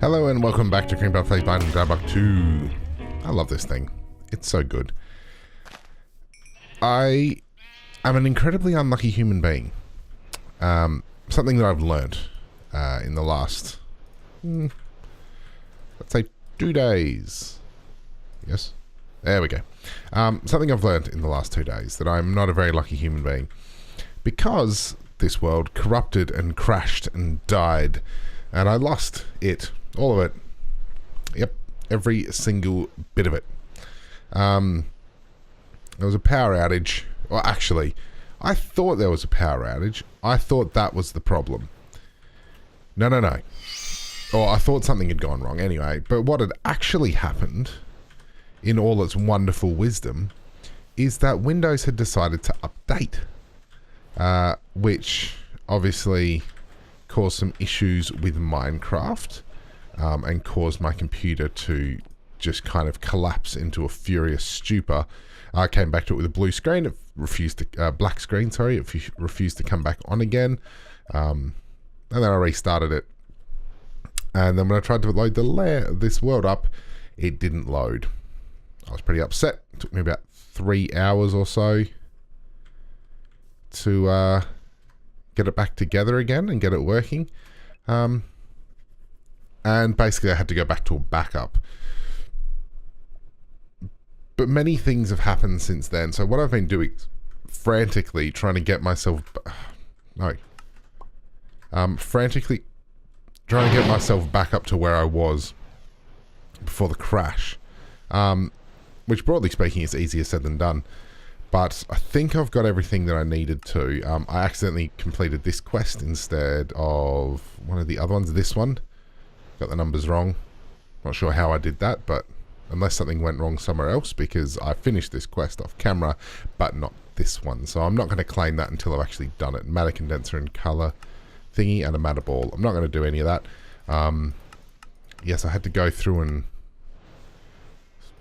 Hello and welcome back to Modern Skyblock 2. I love this thing. It's so good. I am an incredibly unlucky human being. Something that I've learned in the last, let's say 2 days. Yes? There we go. Something I've learned in the last 2 days, that I'm not a very lucky human being. Because this world corrupted and crashed and died, and I lost it. All of it. Yep. Every single bit of it. There was a power outage. Well, actually, I thought there was a power outage. I thought that was the problem. No. Or I thought something had gone wrong anyway. But what had actually happened, in all its wonderful wisdom, is that Windows had decided to update. Which obviously caused some issues with Minecraft. And caused my computer to just kind of collapse into a furious stupor. I came back to it with a blue screen. It refused to, black screen, sorry. It refused to come back on again. And then I restarted it. And then when I tried to load this world up, it didn't load. I was pretty upset. It took me about 3 hours or so to get it back together again and get it working. And basically I had to go back to a backup. But many things have happened since then. So what I've been doing, frantically trying to get myself... frantically trying to get myself back up to where I was before the crash. Which, broadly speaking, is easier said than done. But I think I've got everything that I needed to. I accidentally completed this quest instead of one of the other ones. This one. Got the numbers wrong. Not sure how I did that, but unless something went wrong somewhere else, because I finished this quest off camera, but not this one. So I'm not going to claim that until I've actually done it. Matter condenser and color thingy and a matter ball. I'm not going to do any of that. Yes, I had to go through and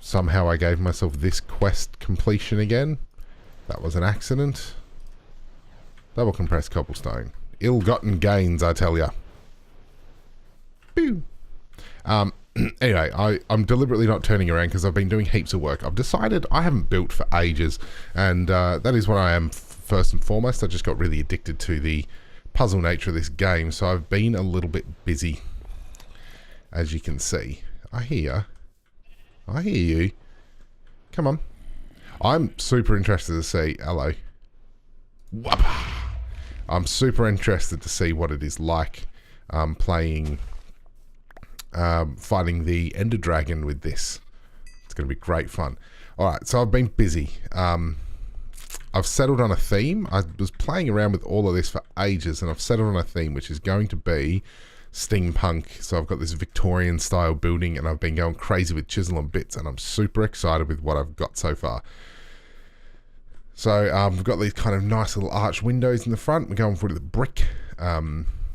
somehow I gave myself this quest completion again. That was an accident. Double compressed cobblestone. Ill-gotten gains, I tell ya. Boo. Anyway, I'm deliberately not turning around because I've been doing heaps of work. I've decided I haven't built for ages, and that is what I am first and foremost. I just got really addicted to the puzzle nature of this game, so I've been a little bit busy, as you can see. I hear you. Come on. I'm super interested to see... Hello. Whoop. I'm super interested to see what it is like playing... fighting the Ender Dragon with this. It's going to be great fun. Alright, so I've been busy. I've settled on a theme. I was playing around with all of this for ages, and I've settled on a theme which is going to be steampunk. So I've got this Victorian style building, and I've been going crazy with chisel and bits, and I'm super excited with what I've got so far. So we've got these kind of nice little arch windows in the front. We're going for the brick.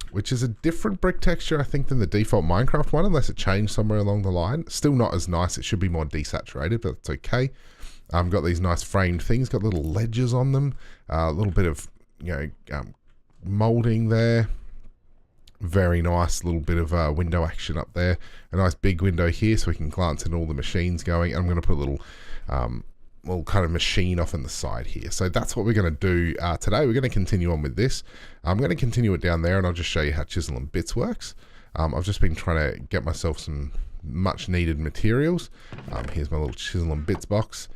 Which is a different brick texture, I think, than the default Minecraft one, unless it changed somewhere along the line. Still not as nice. It should be more desaturated, but it's okay. Got these nice framed things, got little ledges on them, a little bit of, molding there. Very nice little bit of window action up there. A nice big window here so we can glance at all the machines going. I'm going to put a little kind of machine off on the side here. So that's what we're going to do today. We're going to continue on with this. I'm going to continue it down there, and I'll just show you how Chisel and Bits works. I've just been trying to get myself some much needed materials. Here's my little Chisel and Bits box.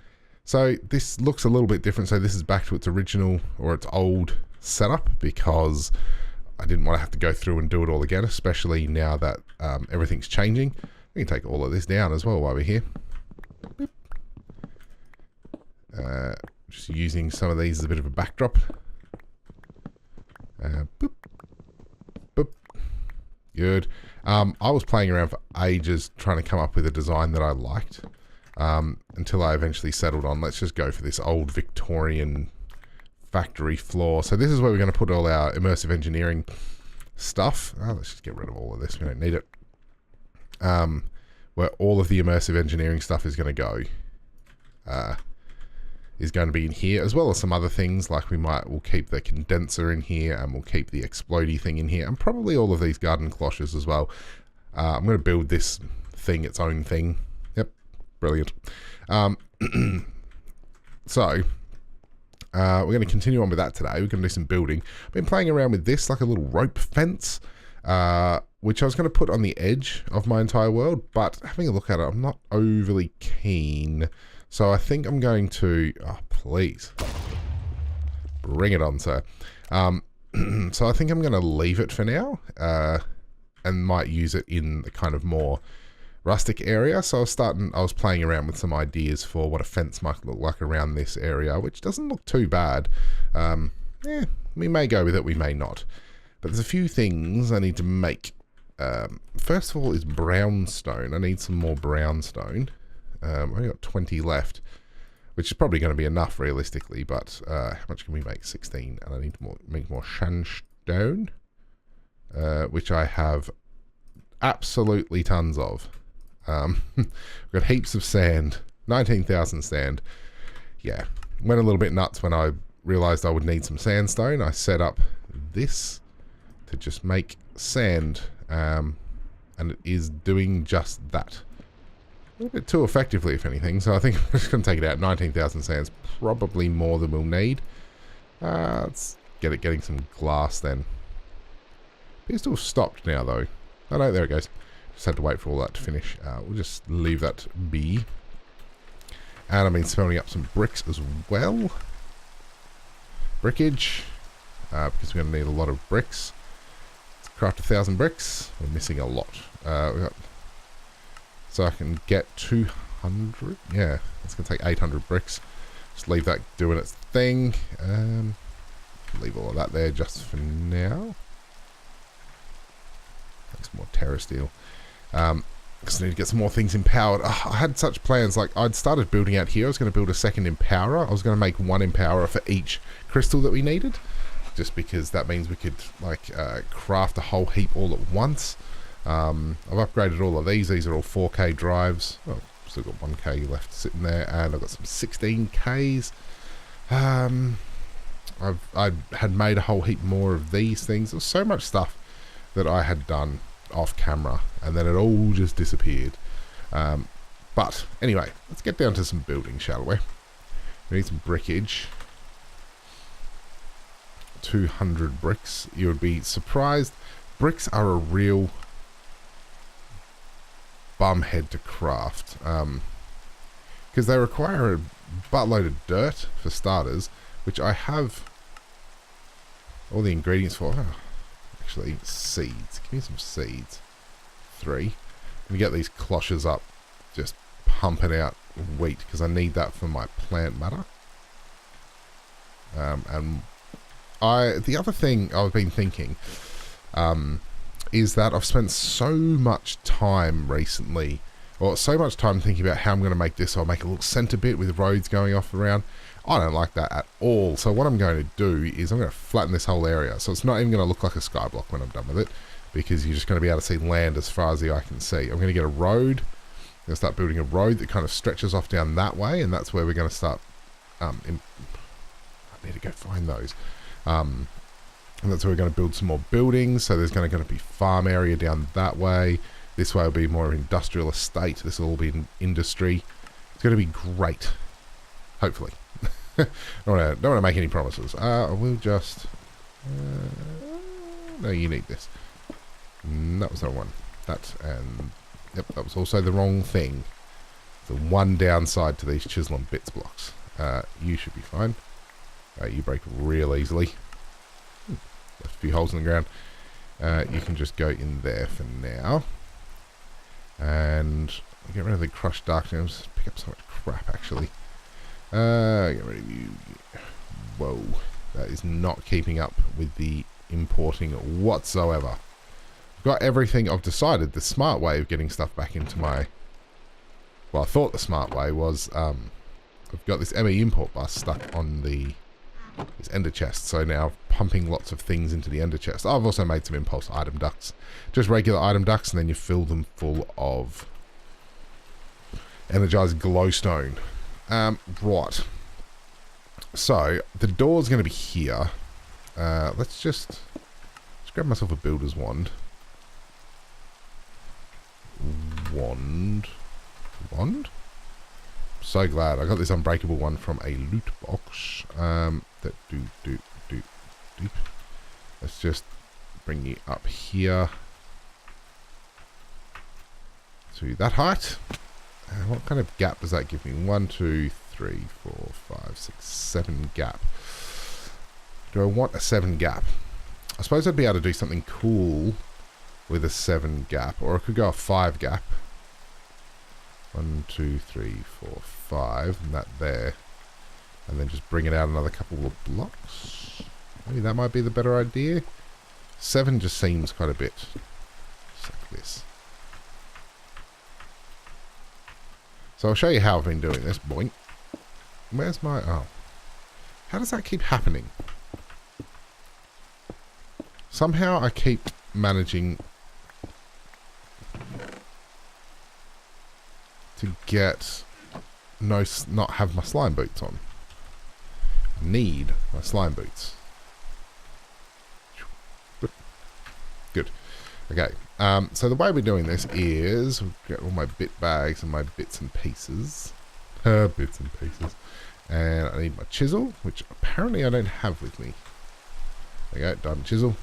So this looks a little bit different. So this is back to its original or its old setup, because I didn't want to have to go through and do it all again, especially now that everything's changing. We can take all of this down as well while we're here. Boop. Just using some of these as a bit of a backdrop. Boop. Boop. Good. I was playing around for ages trying to come up with a design that I liked, until I eventually settled on, let's just go for this old Victorian factory floor. So this is where we're going to put all our immersive engineering stuff. Let's just get rid of all of this. We don't need it. Where all of the immersive engineering stuff is going to go. Is going to be in here, as well as some other things, like we'll keep the condenser in here, and we'll keep the explodey thing in here, and probably all of these garden cloches as well. I'm going to build this thing its own thing. Yep, brilliant. So, we're going to continue on with that today. We're going to do some building. I've been playing around with this, like a little rope fence, which I was going to put on the edge of my entire world, but having a look at it, I'm not overly keen. So I think I'm going to... Oh, please. Bring it on, sir. So I think I'm going to leave it for now, and might use it in the kind of more rustic area. So I was playing around with some ideas for what a fence might look like around this area, which doesn't look too bad. Yeah, we may go with it, we may not. But there's a few things I need to make. First of all is brownstone. I need some more brownstone. I've only got 20 left, which is probably going to be enough realistically, but how much can we make? 16, and I need to make more sandstone, which I have absolutely tons of. We've got heaps of sand, 19,000 sand. Yeah, went a little bit nuts when I realized I would need some sandstone. I set up this to just make sand, and it is doing just that. A little bit too effectively, if anything, so I think I'm just going to take it out. 19,000 sand's probably more than we'll need. Let's get it getting some glass then. Appears to have stopped now, though. Oh no, there it goes. Just had to wait for all that to finish. We'll just leave that be. And I've been smelting up some bricks as well. Brickage, because we're going to need a lot of bricks. Let's craft 1,000 bricks. We're missing a lot. So I can get 200. Yeah, it's going to take 800 bricks. Just leave that doing its thing. Leave all of that there just for now. Make some more terra steel. Because I need to get some more things empowered. Oh, I had such plans. Like, I'd started building out here. I was going to build a second empowerer. I was going to make one empowerer for each crystal that we needed. Just because that means we could, like, craft a whole heap all at once. I've upgraded all of these. These are all 4K drives. Oh, still got 1K left sitting there. And I've got some 16Ks. I had made a whole heap more of these things. There was so much stuff that I had done off camera, and then it all just disappeared. But anyway, let's get down to some building, shall we? We need some brickage. 200 bricks. You would be surprised. Bricks are a real bumhead to craft, because they require a buttload of dirt for starters, which I have all the ingredients for. Oh, actually, seeds. Give me some seeds. 3. And get these cloches up, just pumping out wheat, because I need that for my plant matter. And the other thing I've been thinking is that I've spent so much time recently, or so much time thinking about how I'm going to make this. I'll make a little centre bit with roads going off around. I don't like that at all. So what I'm going to do is I'm going to flatten this whole area. So it's not even going to look like a skyblock when I'm done with it, because you're just going to be able to see land as far as the eye can see. I'm going to get a road. I'm going to start building a road that kind of stretches off down that way, and that's where we're going to start. I need to go find those. And that's where we're going to build some more buildings. So there's going to be farm area down that way. This way will be more industrial estate. This will all be in industry. It's going to be great. Hopefully. don't want to make any promises. I will just... no, you need this. That was the wrong one. Yep, that was also the wrong thing. The one downside to these chisel and bits blocks. You should be fine. You break real easily. Left a few holes in the ground. You can just go in there for now. And get rid of the crushed darkness. Pick up so much crap, actually. Get rid of you. Whoa. That is not keeping up with the importing whatsoever. I've got everything. I've decided the smart way of getting stuff back into my... Well, I thought the smart way was... I've got this ME import bus stuck on this ender chest, so now pumping lots of things into the ender chest. I've also made some impulse item ducts, just regular item ducts, and then you fill them full of energized glowstone. Right, so the door's going to be here. Let's grab myself a builder's wand. wand. Wand? So glad I got this unbreakable one from a loot box. Let's just bring you up here to that height. What kind of gap does that give me? 1, 2, 3, 4, 5, 6, 7 gap. Do I want a 7 gap? I suppose I'd be able to do something cool with a 7 gap, or I could go a 5 gap. 1, 2, 3, 4, 5, and that there. And then just bring it out another couple of blocks. Maybe that might be the better idea. 7 just seems quite a bit. Just like this. So I'll show you how I've been doing this. Boink. Where's my... Oh. How does that keep happening? Somehow I keep managing to get... not have my slime boots on. I need my slime boots. Good. Okay. So the way we're doing this is get all my bit bags and my bits and pieces. Bits and pieces. And I need my chisel, which apparently I don't have with me. There you go, diamond chisel.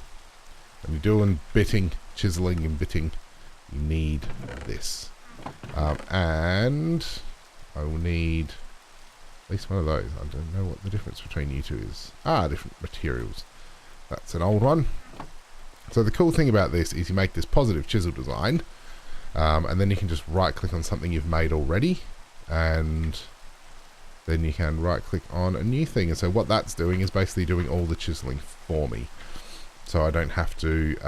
When you're doing bitting, chiseling and bitting, you need this. And I will need at least one of those. I don't know what the difference between you two is. Different materials. That's an old one. So the cool thing about this is you make this positive chisel design, and then you can just right click on something you've made already, and then you can right click on a new thing. And so what that's doing is basically doing all the chiseling for me. So I don't have to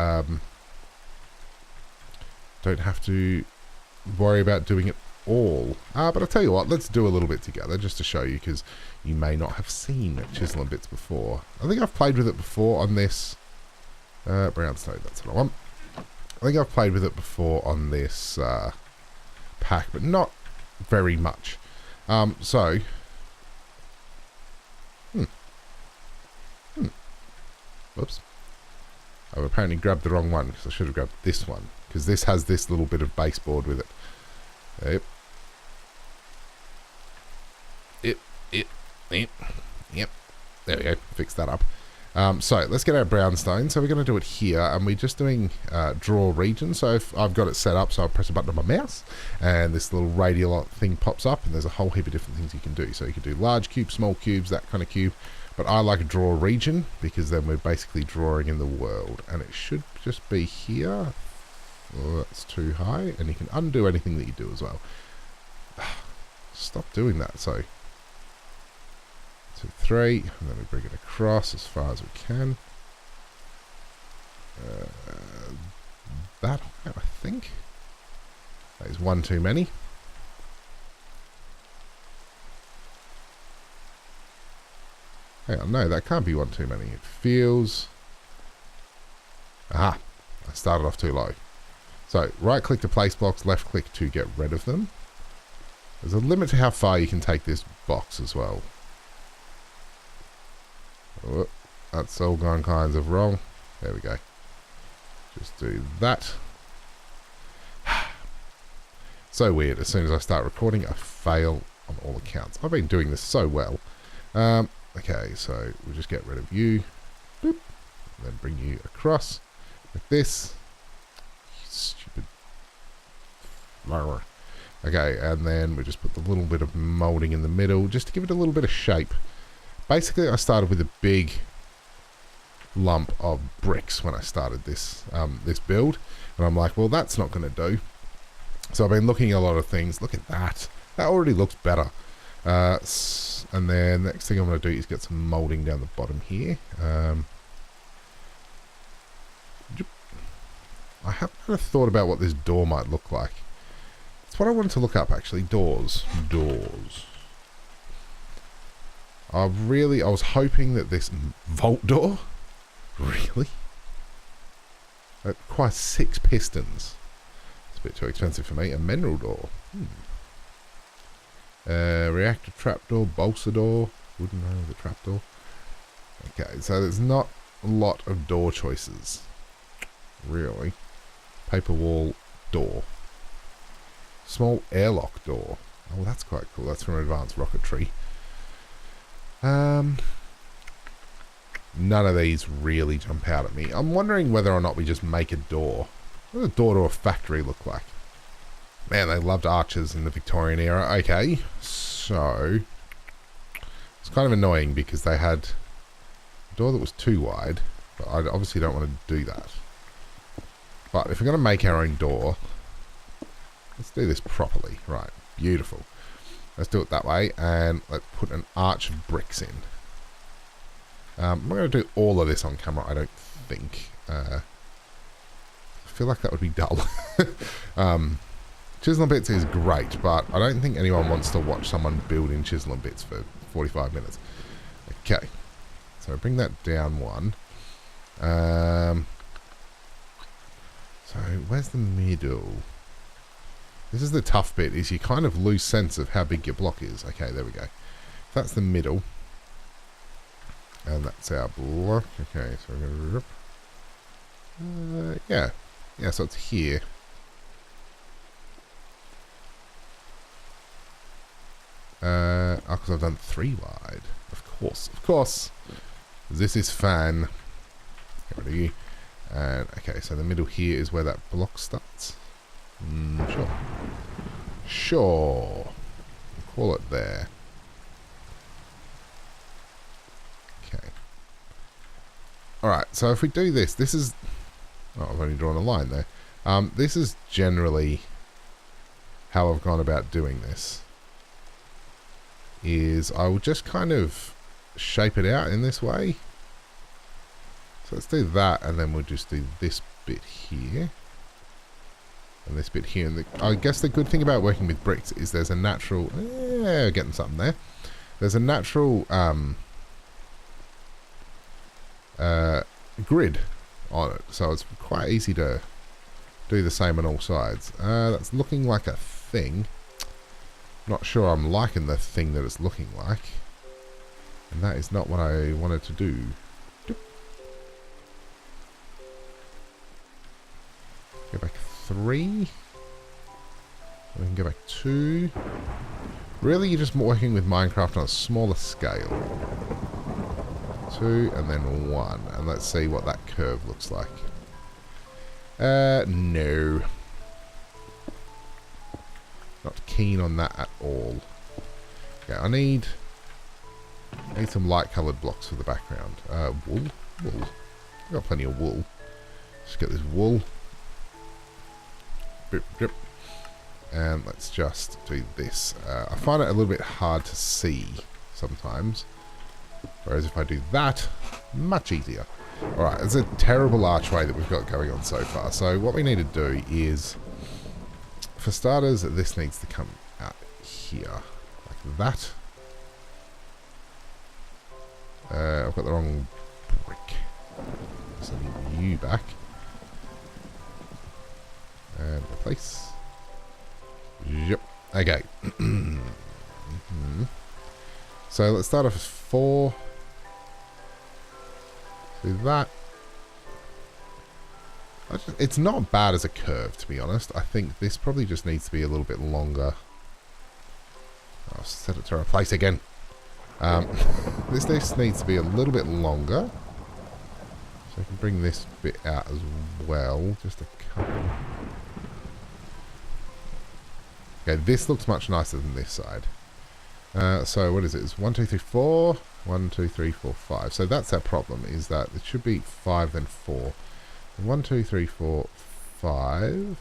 worry about doing it all. But I'll tell you what, let's do a little bit together just to show you, because you may not have seen chisel and bits before. I think I've played with it before on this brownstone, that's what I want. I think I've played with it before on this pack, but not very much. Whoops. I've apparently grabbed the wrong one, because I should have grabbed this one, because this has this little bit of baseboard with it. Yep. There we go. Fix that up. So let's get our brownstone. So we're going to do it here, and we're just doing draw region. So if I've got it set up, so I'll press a button on my mouse, and this little radial thing pops up, and there's a whole heap of different things you can do. So you can do large cubes, small cubes, that kind of cube. But I like a draw region, because then we're basically drawing in the world. And it should just be here. Oh, that's too high. And you can undo anything that you do as well. Stop doing that. So 2, 3, and then we bring it across as far as we can. That, I think. That is one too many. Hang on, no, that can't be one too many. It feels... Aha! I started off too low. So, right click to place blocks, left click to get rid of them. There's a limit to how far you can take this box as well. Oh, that's all gone kinds of wrong. There we go. Just do that. So weird. As soon as I start recording, I fail on all accounts. I've been doing this so well. Okay, so we'll just get rid of you. Boop. And then bring you across like this. You stupid. Okay, and then we just put the little bit of molding in the middle just to give it a little bit of shape. Basically, I started with a big lump of bricks when I started this this build, and I'm like, well, that's not going to do. So I've been looking at a lot of things. Look at that. That already looks better. And then the next thing I'm going to do is get some molding down the bottom here. I haven't had a thought about what this door might look like. It's what I wanted to look up, actually. Doors. I was hoping that this vault door, really? That requires 6 pistons. It's a bit too expensive for me. A mineral door. Reactor trapdoor, balsa door. Wouldn't know the trapdoor. Okay, so there's not a lot of door choices. Really. Paper wall door. Small airlock door. Oh, that's quite cool. That's from advanced rocketry. None of these really jump out at me. I'm wondering whether or not we just make a door. What does a door to a factory look like? Man, they loved archers in the Victorian era. Okay, so it's kind of annoying because they had a door that was too wide, but I obviously don't want to do that. But if we're going to make our own door, let's do this properly. Right, beautiful. Let's do it that way, and let's put an arch of bricks in. I'm not going to do all of this on camera, I don't think. I feel like that would be dull. Chisel and Bits is great, but I don't think anyone wants to watch someone build in Chisel and Bits for 45 minutes. Okay, so bring that down one. So where's the middle? This is the tough bit, is you kind of lose sense of how big your block is. Okay, there we go. That's the middle. And that's our block. Okay, so we're going to... yeah. Yeah, so it's here. Because I've done 3 wide. Of course, of course. This is fan. Get rid of you. And, okay, so the middle here is where that block starts. Sure. Sure. We'll call it there. Okay. Alright, so if we do this, this is... Oh, I've only drawn a line there. This is generally how I've gone about doing this. Is I will just kind of shape it out in this way. So let's do that, and then we'll just do this bit here. And this bit here. And I guess the good thing about working with bricks is there's a natural... getting something there. There's a natural grid on it. So it's quite easy to do the same on all sides. That's looking like a thing. Not sure I'm liking the thing that it's looking like. And that is not what I wanted to do. Go back 3. We can go back 2. Really, you're just working with Minecraft on a smaller scale. 2 and then 1. And let's see what that curve looks like. No. Not keen on that at all. Okay, I need some light coloured blocks for the background. Wool? Wool. I've got plenty of wool. Just get this wool. Drip, drip. And let's just do this. I find it a little bit hard to see sometimes. Whereas if I do that, much easier. Alright, it's a terrible archway that we've got going on so far. So what we need to do is... For starters, this needs to come out here, like that. I've got the wrong brick. So I need you back. And replace. Yep. Okay. So let's start off with 4. Do that. It's not bad as a curve, to be honest. I think this probably just needs to be a little bit longer. I'll set it to replace again. This needs to be a little bit longer. So I can bring this bit out as well. Just a couple. Okay, this looks much nicer than this side. So what is it? It's 1, 2, 3, 4. 1, 2, 3, 4, 5. So that's our problem, is that it should be 5 then 4. 1, 2, 3, 4, 5.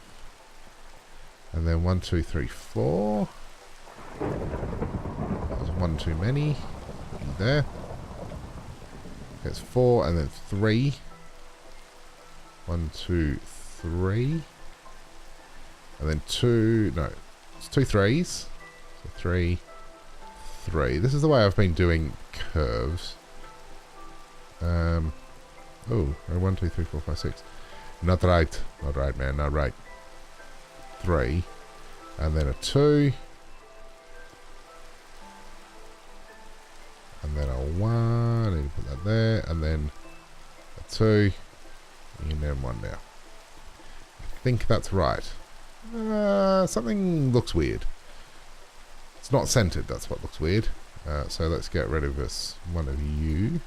And then 1, 2, 3, 4. That was 1 too many. There. It's 4 and then 3. 1, 2, 3. And then 2. No, it's 2 3s. So 3, 3. This is the way I've been doing curves. Oh, 1, 2, 3, 4, 5, 6. Not right. Not right, man. Not right. 3. And then a 2. And then a 1. I need to put that there. And then a 2. And then 1 now. I think that's right. Something looks weird. It's not centered, that's what looks weird. So let's get rid of this one of you.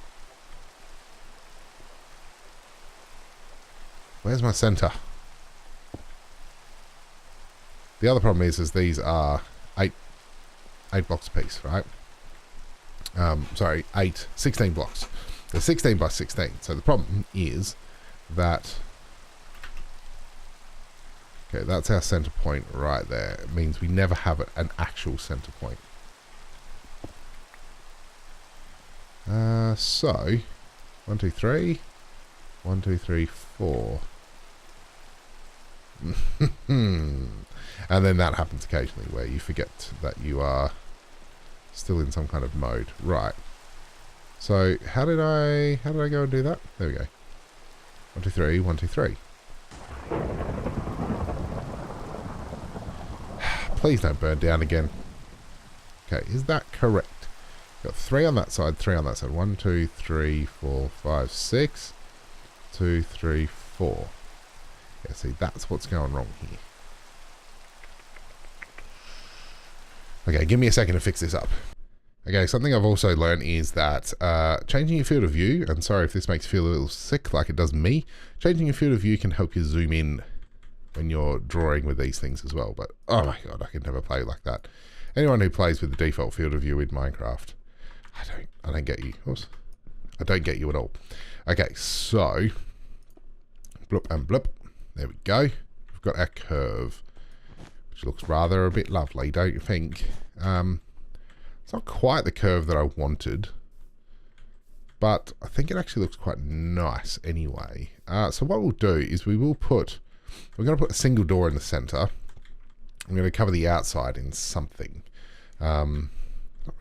Where's my center? The other problem is these are 8 blocks a piece, right? Sorry, 16 blocks. They're 16 by 16. So the problem is that, okay, that's our center point right there. It means we never have an actual center point. So 1, 2, 3, 1, 2, 3, 4. And then that happens occasionally where you forget that you are still in some kind of mode. Right. So how did I go and do that? There we go. 1, 2, 3, 1, 2, 3. Please don't burn down again. Okay, is that correct? Got 3 on that side, 3 on that side. 1, 2, 3, 4, 5, 6. 2, 3, 4. Yeah, see, that's what's going wrong here. Okay, give me a second to fix this up. Okay, something I've also learned is that changing your field of view, and sorry if this makes you feel a little sick like it does me, changing your field of view can help you zoom in when you're drawing with these things as well. But oh my god, I can never play like that. Anyone who plays with the default field of view in Minecraft, I don't get you. Oops. I don't get you at all. Okay, so bloop and bloop. There we go. We've got our curve, which looks rather a bit lovely, don't you think? It's not quite the curve that I wanted, but I think it actually looks quite nice anyway. So what we'll do is we're going to put a single door in the center. I'm going to cover the outside in something. Not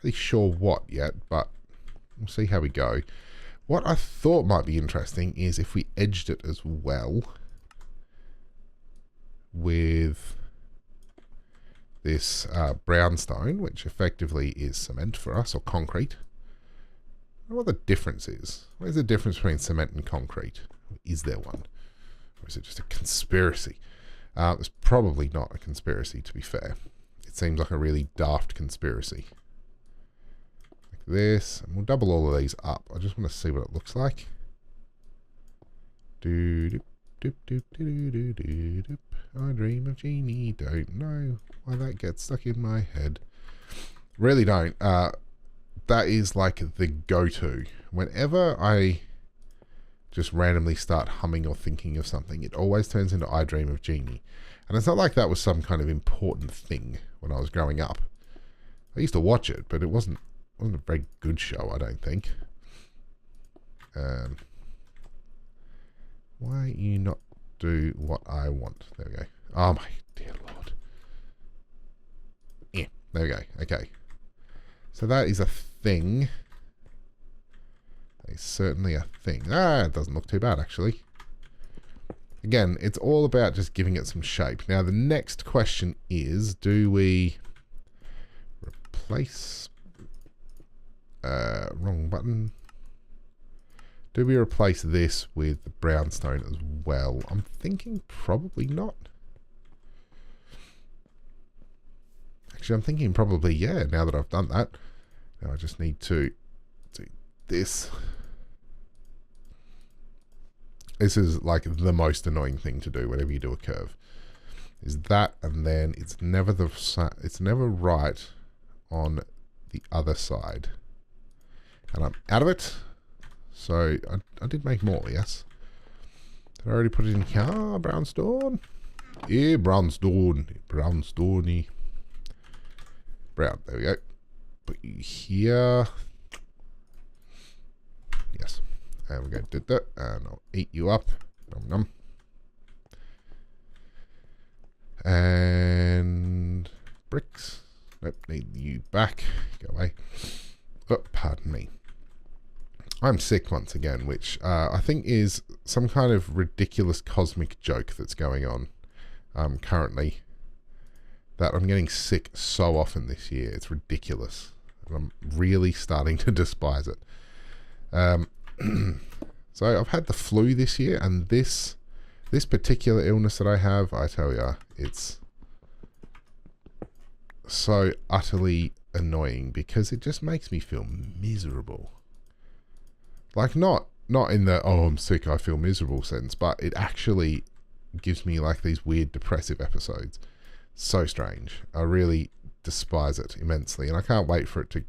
really sure what yet, but we'll see how we go. What I thought might be interesting is if we edged it as well with this brownstone, which effectively is cement for us, or concrete. I wonder what the difference is. What is the difference between cement and concrete? Is there one? Or is it just a conspiracy? It's probably not a conspiracy, to be fair. It seems like a really daft conspiracy. Like this, and we'll double all of these up. I just want to see what it looks like. I dream of genie, don't know why that gets stuck in my head. Really don't. That is like the go-to. Whenever I just randomly start humming or thinking of something, it always turns into I Dream of Genie. And it's not like that was some kind of important thing when I was growing up. I used to watch it, but it wasn't a very good show, I don't think. Why you not do what I want? There we go. Oh my dear Lord. Yeah, there we go. Okay. So that is a thing. That is certainly a thing. It doesn't look too bad actually. Again, it's all about just giving it some shape. Now the next question is, do we replace... wrong button. Do we replace this with the brownstone as well? I'm thinking probably not. Actually, I'm thinking probably yeah, now that I've done that. Now I just need to do this. This is like the most annoying thing to do whenever you do a curve. Is that, and then it's never right on the other side. And I'm out of it. So I did make more, yes. Did I already put it in here? Ah, brownstone. Yeah, brownstone. Brownstoney. Brown. There we go. Put you here. Yes. And we're going to do that. And I'll eat you up. Nom nom. And bricks. Nope, need you back. Go away. Oh, pardon me. I'm sick once again, which I think is some kind of ridiculous cosmic joke that's going on currently. That I'm getting sick so often this year. It's ridiculous. And I'm really starting to despise it. So I've had the flu this year, and this particular illness that I have, I tell you, it's so utterly annoying because it just makes me feel miserable. Like not in the, oh, I'm sick, I feel miserable sense, but it actually gives me like these weird depressive episodes. So strange. I really despise it immensely, and I can't wait for it to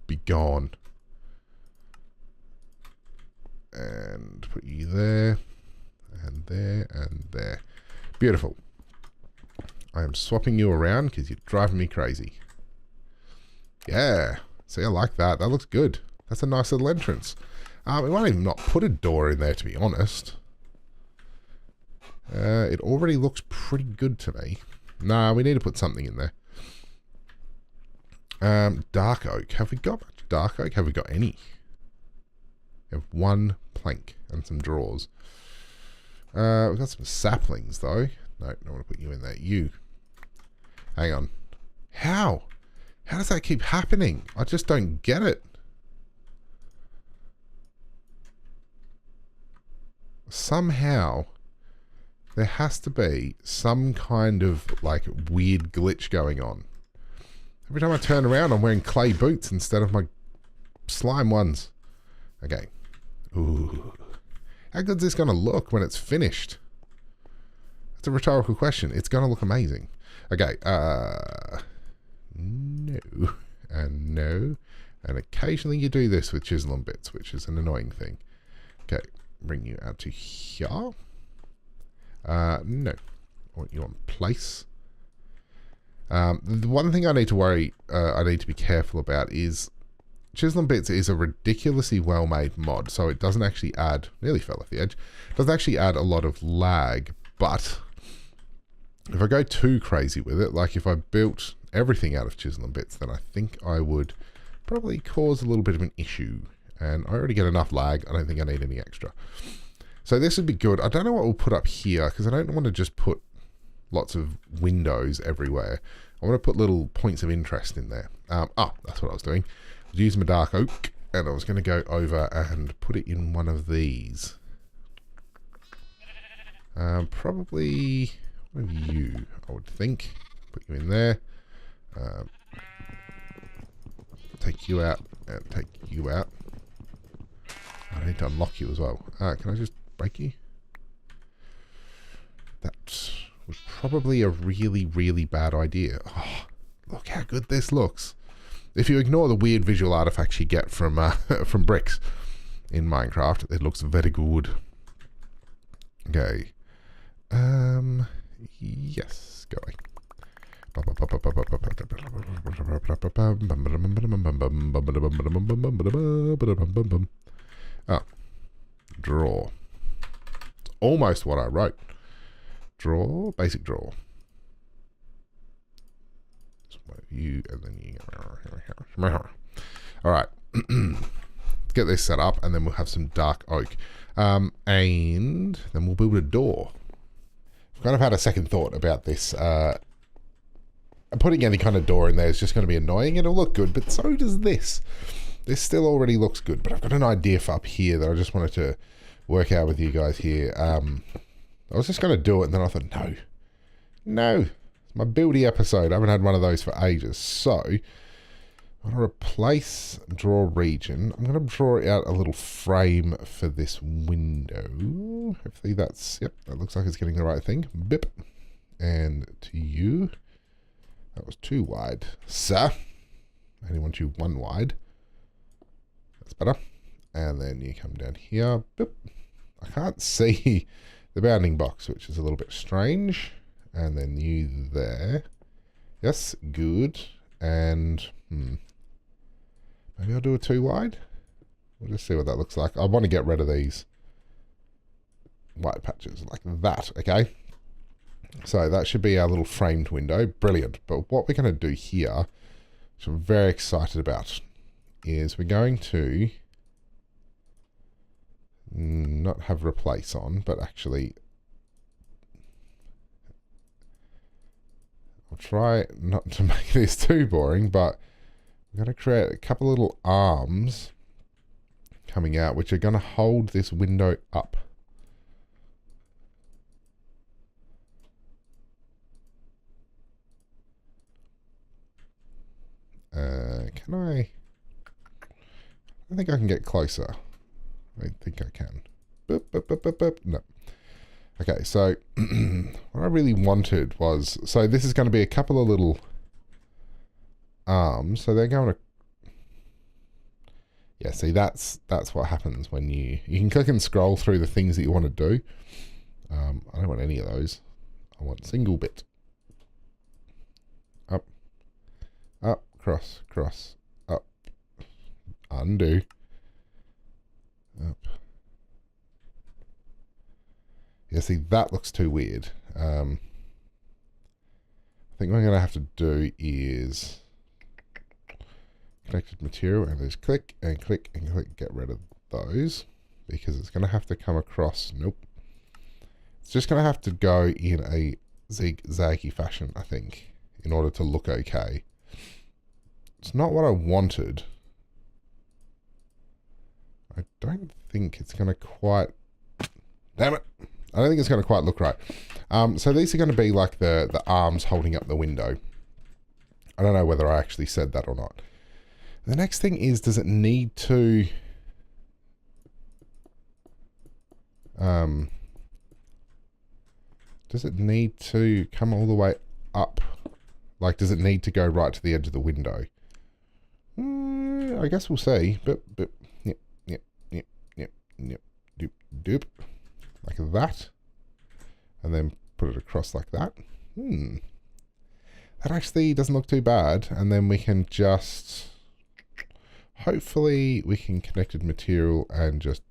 be gone. And put you there, and there, and there. Beautiful. I am swapping you around because you're driving me crazy. Yeah. See, I like that. That looks good. That's a nice little entrance. We might even not put a door in there, to be honest. It already looks pretty good to me. Nah, we need to put something in there. Dark oak. Have we got much dark oak? Have we got any? We have one plank and some drawers. We've got some saplings, though. No, don't want to put you in there. You. Hang on. How? How does that keep happening? I just don't get it. Somehow, there has to be some kind of, like, weird glitch going on. Every time I turn around, I'm wearing clay boots instead of my slime ones. Okay. Ooh. How good's this going to look when it's finished? That's a rhetorical question. It's going to look amazing. Okay. No. And no. And occasionally you do this with chisel and bits, which is an annoying thing. Okay. Bring you out to here. No. I want you on place. The one thing I need to I need to be careful about is Chisel and Bits is a ridiculously well-made mod, so it doesn't actually add, nearly fell off the edge, doesn't actually add a lot of lag, but if I go too crazy with it, like if I built everything out of Chisel and Bits, then I think I would probably cause a little bit of an issue, and I already get enough lag, I don't think I need any extra. So this would be good. I don't know what we'll put up here, because I don't want to just put lots of windows everywhere. I want to put little points of interest in there. That's what I was doing. I was using my dark oak, and I was going to go over and put it in one of these. Probably one of you, I would think. Put you in there. Take you out, and take you out. I need to unlock you as well. Can I just break you? That was probably a really, really bad idea. Oh, look how good this looks. If you ignore the weird visual artifacts you get from from bricks in Minecraft, it looks very good. Okay. Yes, go away. Oh, draw. It's almost what I wrote. Draw, basic draw. You and then you. All right. Let's get this set up, and then we'll have some dark oak, and then we'll build a door. I've kind of had a second thought about this. Putting any kind of door in there is just going to be annoying. It'll look good, but so does this. This still already looks good, but I've got an idea for up here that I just wanted to work out with you guys here. I was just going to do it, and then I thought, no. It's my buildy episode. I haven't had one of those for ages. So, I'm going to replace draw region. I'm going to draw out a little frame for this window. Hopefully that's, yep, that looks like it's getting the right thing. Bip. And to you. That was too wide. Sir. I only want you one wide. That's better. And then you come down here. Boop. I can't see the bounding box, which is a little bit strange. And then you there. Yes, good. And maybe I'll do a too wide. We'll just see what that looks like. I want to get rid of these white patches like that, okay? So that should be our little framed window. Brilliant. But what we're going to do here, which I'm very excited about, is we're going to not have replace on, but actually I'll try not to make this too boring, but I'm going to create a couple little arms coming out, which are going to hold this window up. Can I think I can get closer. I think I can. Boop, boop, boop, boop, boop. No. Okay, so what I really wanted was, so this is going to be a couple of little arms. So they're going to, yeah, see, that's what happens when you can click and scroll through the things that you want to do. I don't want any of those. I want single bit. Up, up, cross, cross, up, undo, up. Yeah, see, that looks too weird. I think what I'm going to have to do is connected material, and there's click and click and click, get rid of those, because it's going to have to come across. Nope. It's just going to have to go in a zigzaggy fashion, I think, in order to look okay. It's not what I wanted. I don't think it's going to quite... Damn it! I don't think it's going to quite look right. So these are going to be like the arms holding up the window. I don't know whether I actually said that or not. The next thing is, does it need to... does it need to come all the way up? Like, does it need to go right to the edge of the window? I guess we'll see. Yep, yep, yep, yep, yep, doop, doop. Like that. And then put it across like that. That actually doesn't look too bad. And then we can just... Hopefully we can connected material and just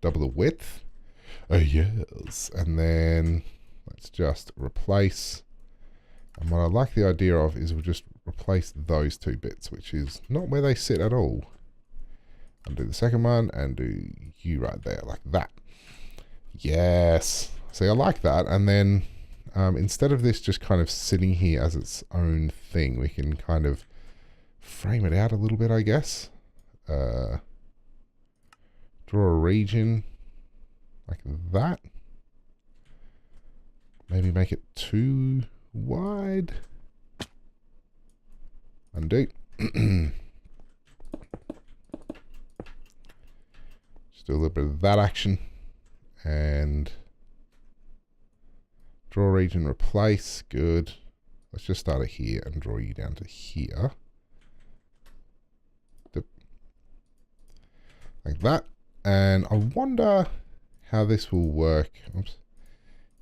double the width. Oh yes. And then let's just replace. And what I like the idea of is we'll just replace those two bits, which is not where they sit at all. Undo the second one and do you right there, like that. Yes. See, I like that. And then instead of this just kind of sitting here as its own thing, we can kind of frame it out a little bit, I guess. Draw a region like that. Maybe make it too wide. Undo. Just do a little bit of that action. And draw a region, replace. Good. Let's just start it here and draw you down to here. Like that. And I wonder how this will work. Oops.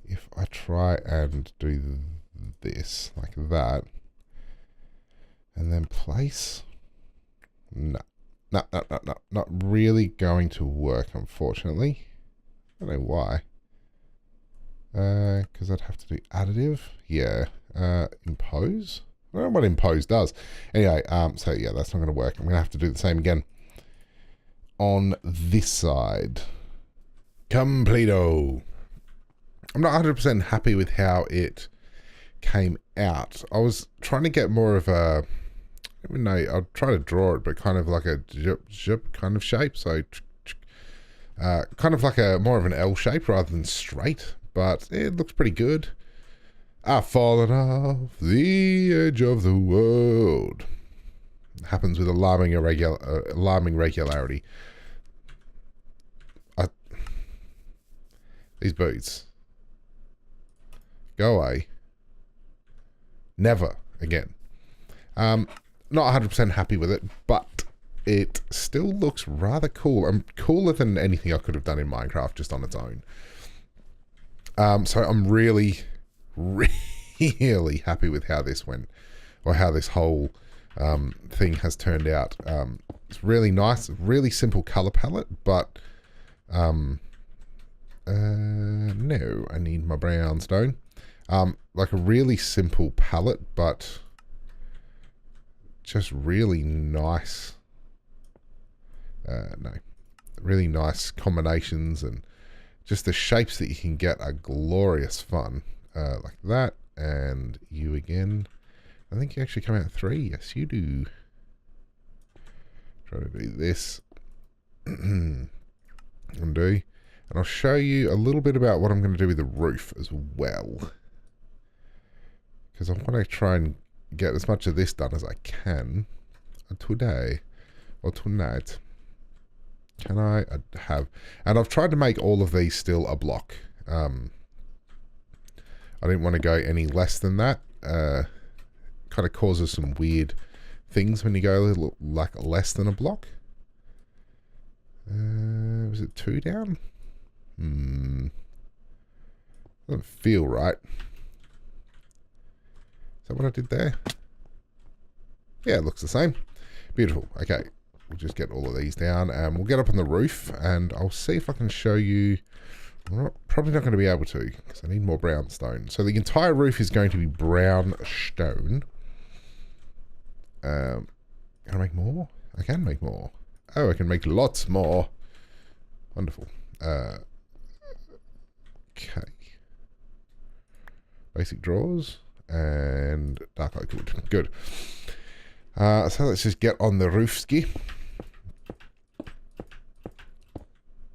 If I try and do this like that. And then place. No. No. Not really going to work, unfortunately. I don't know why. Because I'd have to do additive. Yeah. Impose. I don't know what impose does. Anyway, so yeah, that's not going to work. I'm going to have to do the same again on this side. Completo. I'm not 100% happy with how it came out. I was trying to get more of a, I don't know, I'll try to draw it, but kind of like a zip kind of shape. So kind of like a more of an L shape rather than straight, but it looks pretty good. I've fallen off the edge of the world. Happens with alarming regularity. These boots. Go away. Never again. Not 100% happy with it, but it still looks rather cool. Cooler than anything I could have done in Minecraft just on its own. So I'm really happy with how this went, or how this whole thing has turned out. It's really nice, really simple color palette, but no, I need my brownstone. Like a really simple palette, but just really nice. Really nice combinations, and just the shapes that you can get are glorious fun. Like that, and you again. I think you actually come out in 3. Yes, you do. Try to do this. Undo. And I'll show you a little bit about what I'm going to do with the roof as well. Because I want to try and get as much of this done as I can. today or tonight. Can I have... And I've tried to make all of these still a block. I didn't want to go any less than that. Kind of causes some weird things when you go a little like less than a block. Was it 2 down? Doesn't feel right. Is that what I did there? Yeah, it looks the same. Beautiful. Okay, we'll just get all of these down and we'll get up on the roof and I'll see if I can show you. Probably not going to be able to because I need more brown stone. So the entire roof is going to be brown stone. Can I make more? I can make more. Oh, I can make lots more. Wonderful. Okay. Basic drawers and dark oak wood. Good. So let's just get on the roof ski.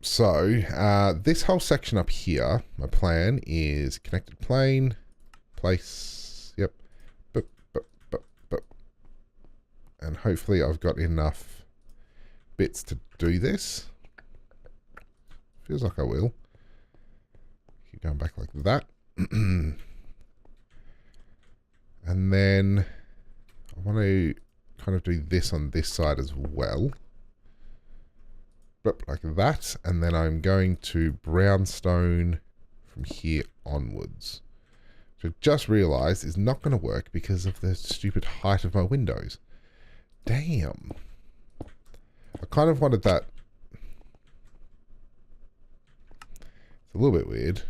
So this whole section up here, my plan is connected plane, place, yep, and hopefully I've got enough bits to do this. Feels like I will. Keep going back like that. And then I want to kind of do this on this side as well. Like that. And then I'm going to brownstone from here onwards. Which I just realized is not going to work because of the stupid height of my windows. Damn. I kind of wanted that. It's a little bit weird.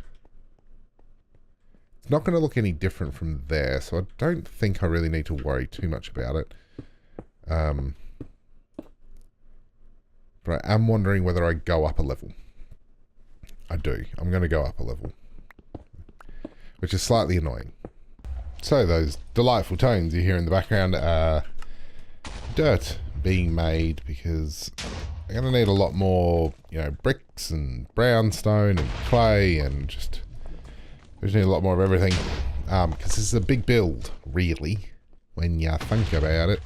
It's not going to look any different from there, so I don't think I really need to worry too much about it. But I am wondering whether I go up a level. I do. I'm going to go up a level. Which is slightly annoying. So those delightful tones you hear in the background are dirt being made because I'm going to need a lot more, you know, bricks and brownstone and clay and just... We just need a lot more of everything. Because this is a big build, really, when you think about it.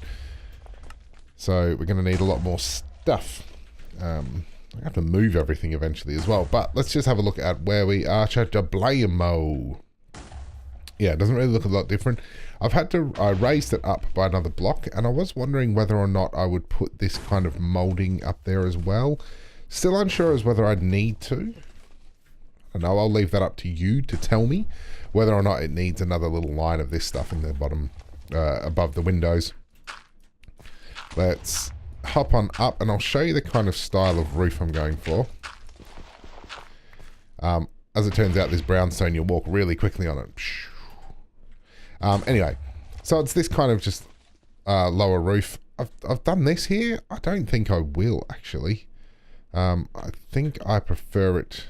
So we're going to need a lot more stuff. I have to move everything eventually as well. But let's just have a look at where we are. Blamo. Yeah, it doesn't really look a lot different. I raised it up by another block, and I was wondering whether or not I would put this kind of molding up there as well. Still unsure as whether I'd need to. I know I'll leave that up to you to tell me whether or not it needs another little line of this stuff in the bottom, above the windows. Let's hop on up, and I'll show you the kind of style of roof I'm going for. As it turns out, this brownstone, you'll walk really quickly on it. Anyway, so it's this kind of just lower roof. I've done this here. I don't think I will, actually. I think I prefer it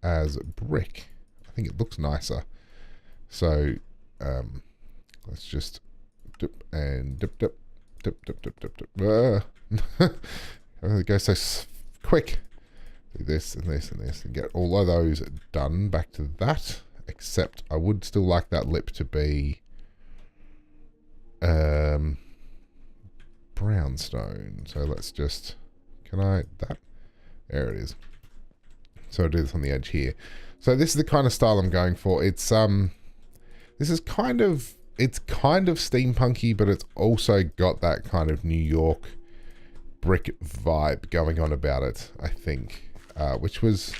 as brick. I think it looks nicer. So, let's just dip and dip. It goes so quick. Do this and this and this and get all of those done. Back to that. Except I would still like that lip to be brownstone. So let's just, there it is. So I'll do this on the edge here. So this is the kind of style I'm going for. It's this is kind of, it's kind of steampunky, but it's also got that kind of New York brick vibe going on about it, I think. Which was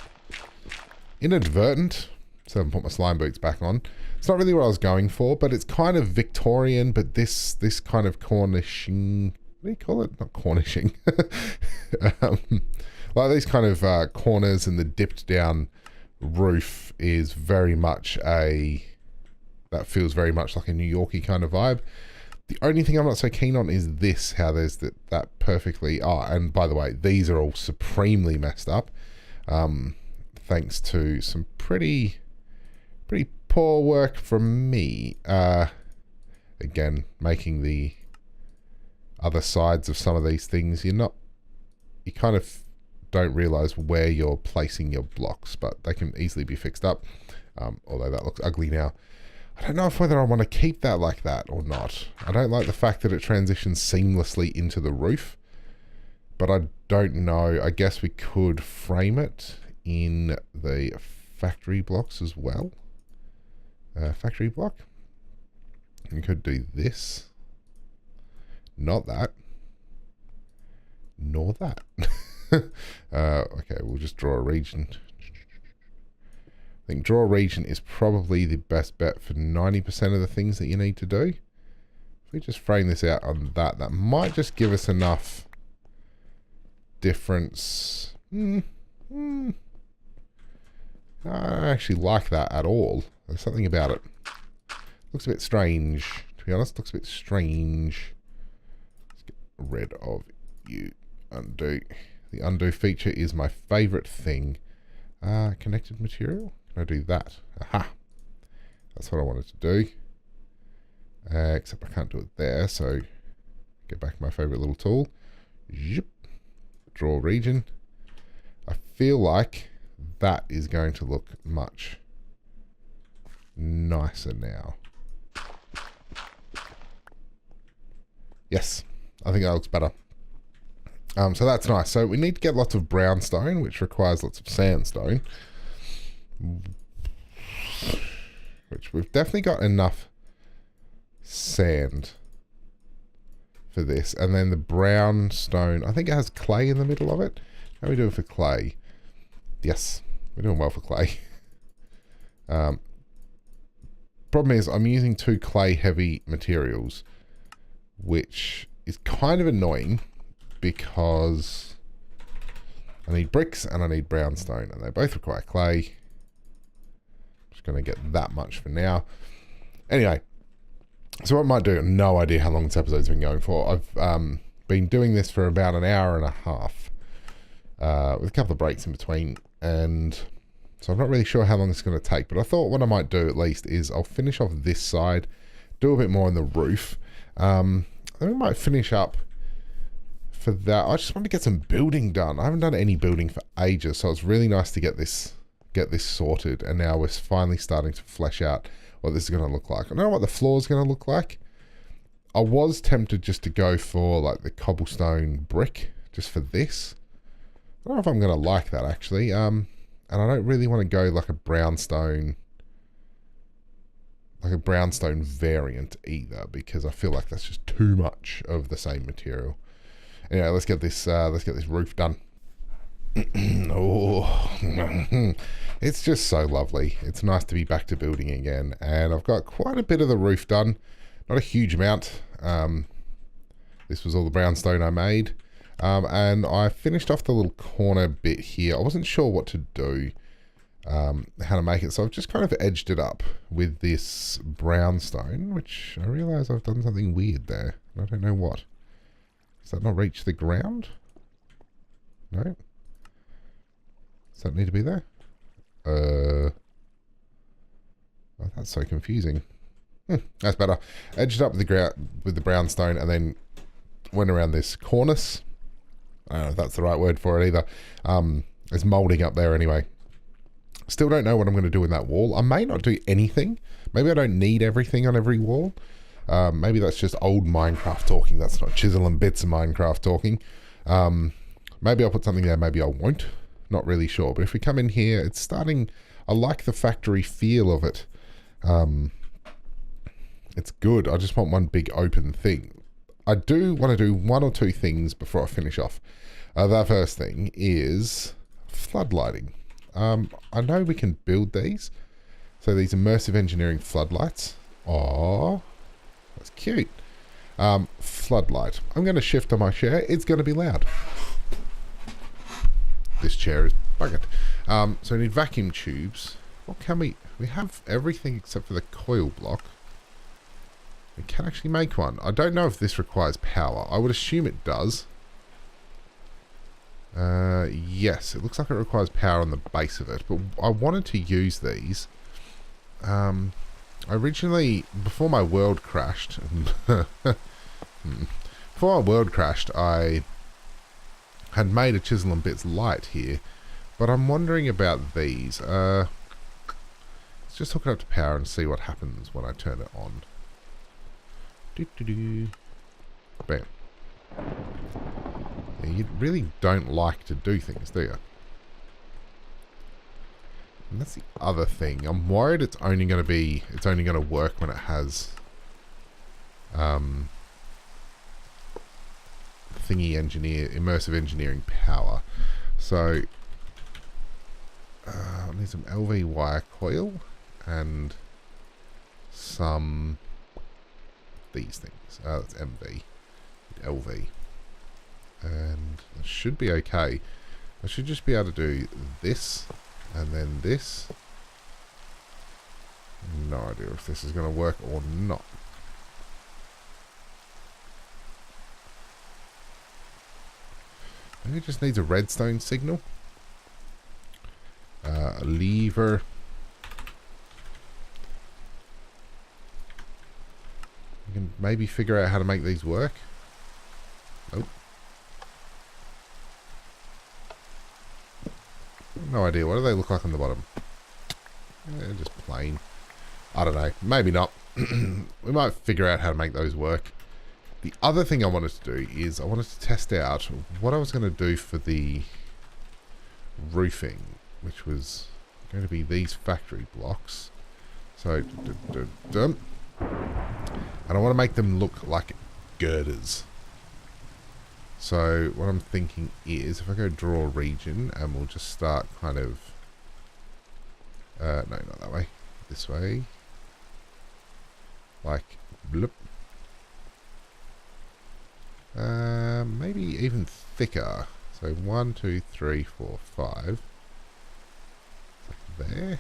inadvertent. So I haven't put my slime boots back on. It's not really what I was going for, but it's kind of Victorian, but this kind of Cornishing, what do you call it? Not Cornishing. Like these kind of corners and the dipped down roof is very much that feels very much like a New Yorkie kind of vibe. The only thing I'm not so keen on is this, how there's that perfectly, and by the way, these are all supremely messed up. Thanks to some pretty poor work from me. Again, making the other sides of some of these things, you kind of don't realize where you're placing your blocks, but they can easily be fixed up. Although that looks ugly now. I don't know whether I want to keep that like that or not. I don't like the fact that it transitions seamlessly into the roof. But I don't know. I guess we could frame it in the factory blocks as well. Factory block. We could do this. Not that. Nor that. Okay, we'll just draw a region. I think draw a region is probably the best bet for 90% of the things that you need to do. If we just frame this out on that, that might just give us enough difference. I don't actually like that at all. There's something about it. Looks a bit strange, to be honest. Looks a bit strange. Let's get rid of you. Undo. The undo feature is my favorite thing. Connected material? Can I do that? Aha! That's what I wanted to do. Except I can't do it there, so get back my favorite little tool. Zip. Draw region. I feel like that is going to look much nicer now. Yes, I think that looks better. So that's nice. So we need to get lots of brownstone, which requires lots of sandstone. Which we've definitely got enough sand for this. And then the brownstone, I think it has clay in the middle of it. How are we doing for clay? Yes, we're doing well for clay. Problem is, I'm using 2 clay-heavy materials, which is kind of annoying because I need bricks and I need brownstone, and they both require clay. Just going to get that much for now. Anyway, so what I might do, no idea how long this episode's been going for. I've been doing this for about an hour and a half, with a couple of breaks in between, and so I'm not really sure how long it's going to take, but I thought what I might do at least is I'll finish off this side, do a bit more on the roof. Then we might finish up for that. I just want to get some building done. I haven't done any building for ages, so it's really nice to get this sorted, and now we're finally starting to flesh out what this is going to look like. I don't know what the floor is going to look like. I was tempted just to go for like the cobblestone brick just for this. I don't know if I'm going to like that actually. And I don't really want to go like a brownstone variant either, because I feel like that's just too much of the same material. Anyway, let's get this roof done. Oh, it's just so lovely. It's nice to be back to building again, and I've got quite a bit of the roof done. Not a huge amount. This was all the brownstone I made. And I finished off the little corner bit here. I wasn't sure what to do, how to make it, so I've just kind of edged it up with this brownstone, which I realise I've done something weird there. I don't know what. Does that not reach the ground? No? Does that need to be there? Oh, that's so confusing. That's better. Edged up with the brownstone, and then went around this cornice. I don't know if that's the right word for it either. It's moulding up there anyway. Still don't know what I'm going to do in that wall. I may not do anything. Maybe I don't need everything on every wall. Maybe that's just old Minecraft talking. That's not Chisel and Bits of Minecraft talking. Maybe I'll put something there. Maybe I won't. Not really sure. But if we come in here, it's starting... I like the factory feel of it. It's good. I just want one big open thing. I do want to do 1 or 2 things before I finish off. The first thing is floodlighting. I know we can build these. So these immersive engineering floodlights. Oh, that's cute. Floodlight. I'm going to shift on my chair. It's going to be loud. This chair is buggered. So we need vacuum tubes. What can we... We have everything except for the coil block. We can actually make one. I don't know if this requires power. I would assume it does. Yes, it looks like it requires power on the base of it. But I wanted to use these. Originally, before my world crashed... before my world crashed, I had made a Chisel and Bits light here. But I'm wondering about these. Let's just hook it up to power and see what happens when I turn it on. Bam. Yeah, you really don't like to do things, do you? And that's the other thing. I'm worried it's only going to work when it has immersive engineering power. So I need some LV wire coil and some these things. That's MV, LV, and it should be okay. I should just be able to do this and then this. No idea if this is going to work or not. Maybe it just needs a redstone signal. A lever. You can maybe figure out how to make these work. Nope. No idea. What do they look like on the bottom? Yeah, just plain. I don't know. Maybe not. We might figure out how to make those work. The other thing I wanted to do is I wanted to test out what I was going to do for the roofing, which was going to be these factory blocks. So, and I want to make them look like girders. So what I'm thinking is if I go draw region and we'll just start kind of, no, not that way, this way, like bloop. Maybe even thicker. So 1, 2, 3, 4, 5. Like there.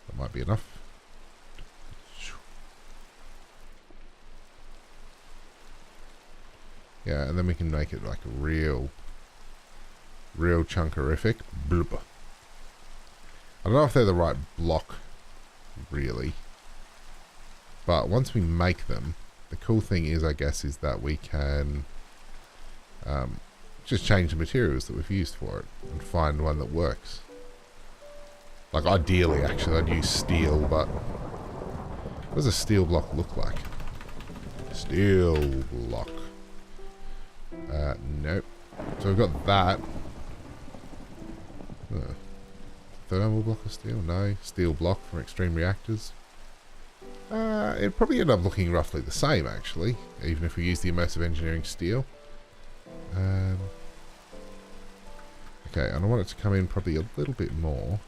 That might be enough. Yeah, and then we can make it like a real chunkerific. Bloop. I don't know if they're the right block, really. But once we make them, the cool thing is, I guess, is that we can just change the materials that we've used for it and find one that works. Like, ideally, actually, I'd use steel, but what does a steel block look like? Steel block. Nope. So we've got that. Thermal block of steel? No. Steel block from extreme reactors. It'd probably end up looking roughly the same, actually, even if we use the immersive engineering steel. Okay, and I want it to come in probably a little bit more.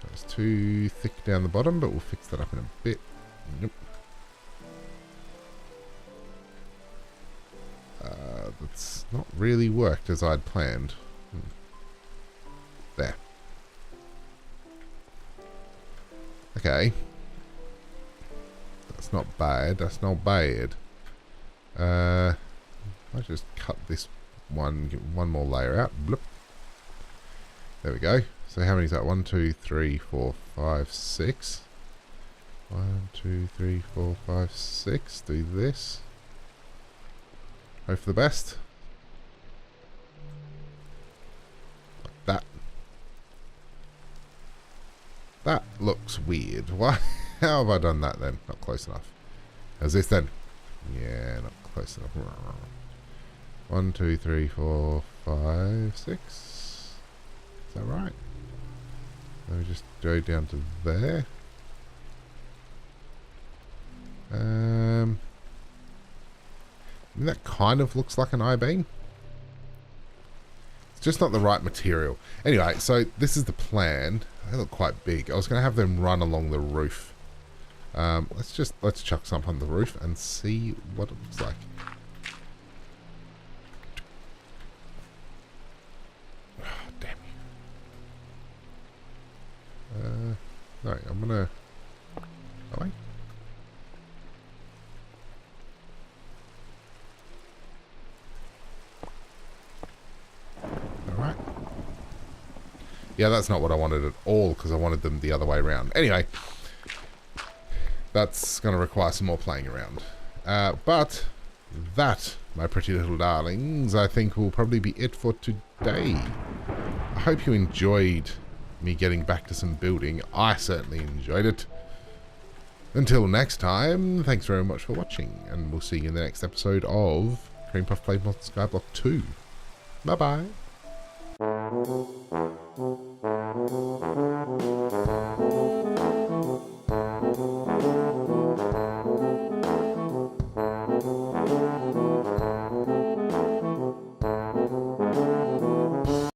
That's too thick down the bottom, but we'll fix that up in a bit. Nope. That's not really worked as I'd planned. There. Okay. That's not bad. That's not bad. I just cut this one, get one more layer out. Bloop. There we go. So how many is that? 1, 2, 3, 4, 5, 6. 1, 2, 3, 4, 5, 6. Do this. Hope for the best. Like that. That looks weird. Why? How have I done that then? Not close enough. How's this then? Yeah, not close enough. 1, 2, 3, 4, 5, 6. Is that right? Let me just go down to there. I mean, that kind of looks like an I-beam. It's just not the right material. Anyway, so this is the plan. They look quite big. I was going to have them run along the roof. Let's chuck some on the roof and see what it looks like. Oh, damn you. No, I'm going to... Oh, wait. Alright. Yeah, that's not what I wanted at all, because I wanted them the other way around. Anyway, that's going to require some more playing around. But that, my pretty little darlings, I think will probably be it for today. I hope you enjoyed me getting back to some building. I certainly enjoyed it. Until next time, thanks very much for watching, and we'll see you in the next episode of Cream Puff Play Modern Skyblock 2. Bye bye.